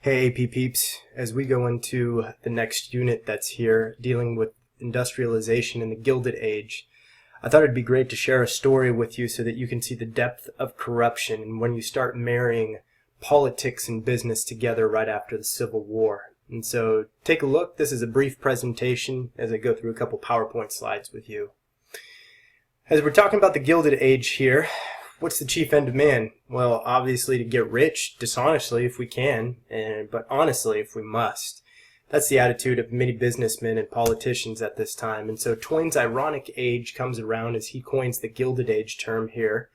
Hey AP peeps, as we go into the next unit that's here dealing with industrialization in the Gilded Age, I thought it'd be great to share a story with you so that you can see the depth of corruption and when you start marrying politics and business together right after the Civil War. And so take a look. This is a brief presentation as I go through a couple PowerPoint slides with you. As we're talking about the Gilded Age here, what's the chief end of man? Well, obviously to get rich dishonestly if we can, but honestly if we must. That's the attitude of many businessmen and politicians at this time. And so Twain's ironic age comes around as he coins the Gilded Age term here,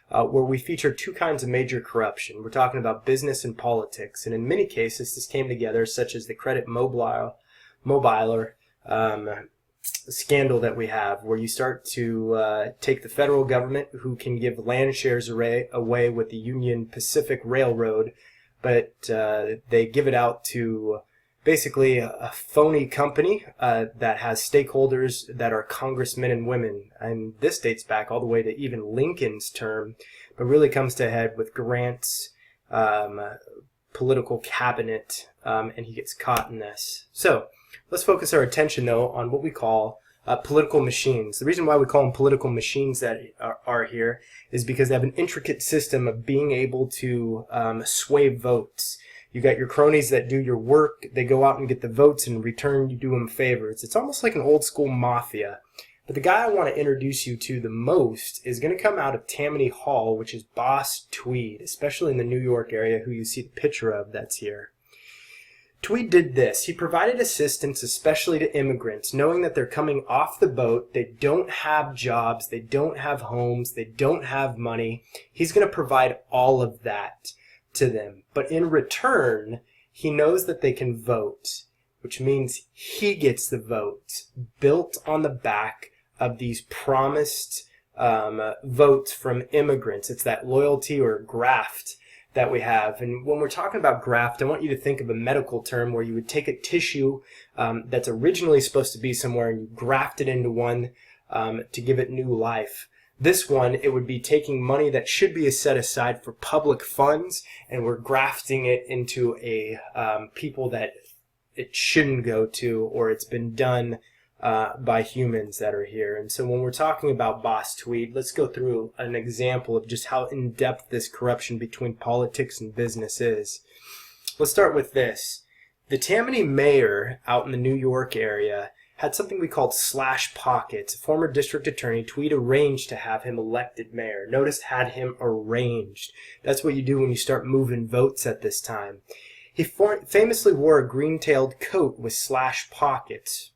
where we feature two kinds of major corruption. We're talking about business and politics. And in many cases, this came together, such as the credit mobiler scandal that we have, where you start to take the federal government, who can give land shares away with the Union Pacific Railroad, but they give it out to basically a phony company that has stakeholders that are congressmen and women. And this dates back all the way to even Lincoln's term, but really comes to a head with Grant's political cabinet, and he gets caught in this. So let's focus our attention, though, on what we call political machines. The reason why we call them political machines that are here is because they have an intricate system of being able to sway votes. You got your cronies that do your work. They go out and get the votes. In return, you do them favors. It's almost like an old school mafia. But the guy I want to introduce you to the most is going to come out of Tammany Hall, which is Boss Tweed, especially in the New York area, who you see the picture of that's here. Tweed did this. He provided assistance, especially to immigrants, knowing that they're coming off the boat, they don't have jobs, they don't have homes, they don't have money. He's going to provide all of that to them. But in return, he knows that they can vote, which means he gets the vote, built on the back of these promised votes from immigrants. It's that loyalty or graft that we have. And when we're talking about graft, I want you to think of a medical term where you would take a tissue that's originally supposed to be somewhere and you graft it into one to give it new life. This one, it would be taking money that should be set aside for public funds, and we're grafting it into a people that it shouldn't go to, or it's been done by humans that are here. And so when we're talking about Boss Tweed, let's go through an example of just how in-depth this corruption between politics and business is. Let's start with this. The Tammany mayor out in the New York area had something we called slash pockets. A former district attorney, Tweed, arranged to have him elected mayor. Notice, had him arranged. That's what you do when you start moving votes at this time. He famously wore a green-tailed coat with slash pockets.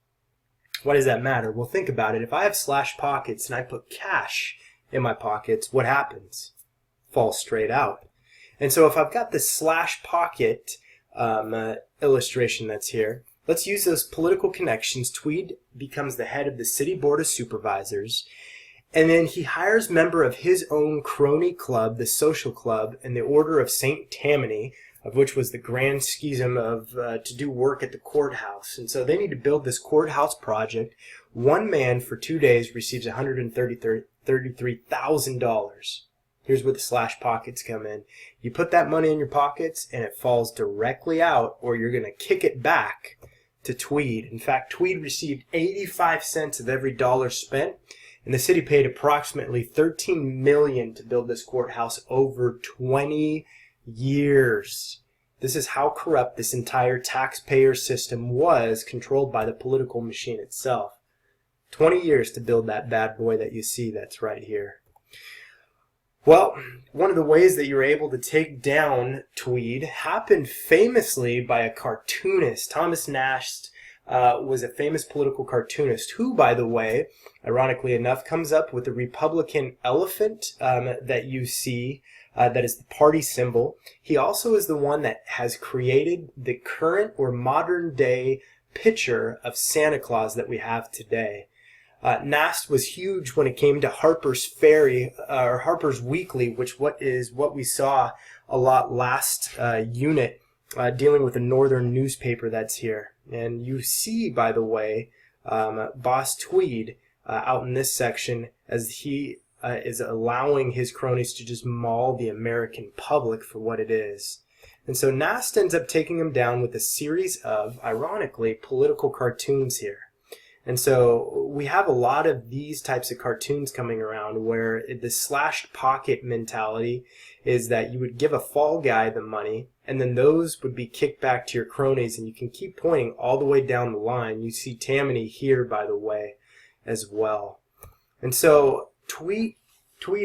Why does that matter? Well, think about it. If I have slash pockets and I put cash in my pockets, what happens? Falls straight out. And so if I've got this slash pocket illustration that's here, let's use those political connections. Tweed becomes the head of the City Board of Supervisors, and then he hires a member of his own crony club, the Social Club, in the Order of St. Tammany, of which was the grand schism of to do work at the courthouse. And so they need to build this courthouse project. One man for 2 days receives $133,000. Here's where the slash pockets come in. You put that money in your pockets and it falls directly out, or you're going to kick it back to Tweed. In fact, Tweed received 85 cents of every dollar spent, and the city paid approximately $13 million to build this courthouse over 20 years. This is how corrupt this entire taxpayer system was, controlled by the political machine itself. 20 years to build that bad boy that you see that's right here. Well, one of the ways that you're able to take down Tweed happened famously by a cartoonist. Thomas Nast was a famous political cartoonist who, by the way, ironically enough, comes up with the Republican elephant that you see that is the party symbol. He also is the one that has created the current or modern day picture of Santa Claus that we have today. Nast was huge when it came to Harper's Ferry or Harper's Weekly, which is what we saw a lot last unit dealing with the northern newspaper that's here. And you see, by the way, Boss Tweed out in this section as he is allowing his cronies to just maul the American public for what it is. And so Nast ends up taking him down with a series of, ironically, political cartoons here. And so we have a lot of these types of cartoons coming around where the slashed pocket mentality is that you would give a fall guy the money and then those would be kicked back to your cronies, and you can keep pointing all the way down the line. You see Tammany here, by the way, as well. And so Tweed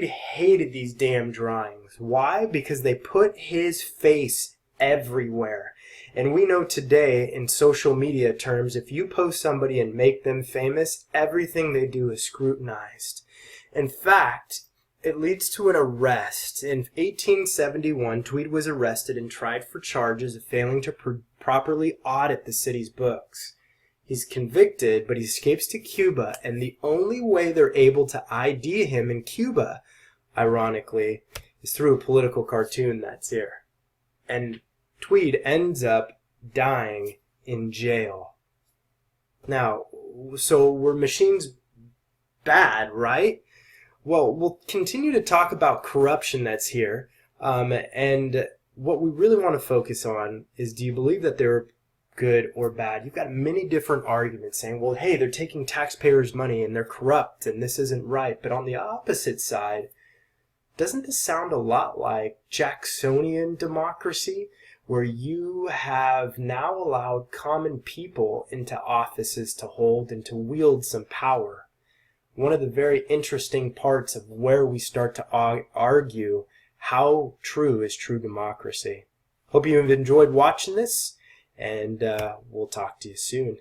hated these damn drawings. Why? Because they put his face everywhere. And we know today, in social media terms, if you post somebody and make them famous, everything they do is scrutinized. In fact, it leads to an arrest. In 1871, Tweed was arrested and tried for charges of failing to properly audit the city's books. He's convicted, but he escapes to Cuba, and the only way they're able to ID him in Cuba, ironically, is through a political cartoon that's here. And Tweed ends up dying in jail. Now, so were machines bad, right? Well, we'll continue to talk about corruption that's here, and what we really want to focus on is, do you believe that they're good or bad? You've got many different arguments saying, well, hey, they're taking taxpayers' money and they're corrupt and this isn't right. But on the opposite side, doesn't this sound a lot like Jacksonian democracy, where you have now allowed common people into offices to hold and to wield some power? One of the very interesting parts of where we start to argue how true is true democracy. Hope you have enjoyed watching this, and we'll talk to you soon.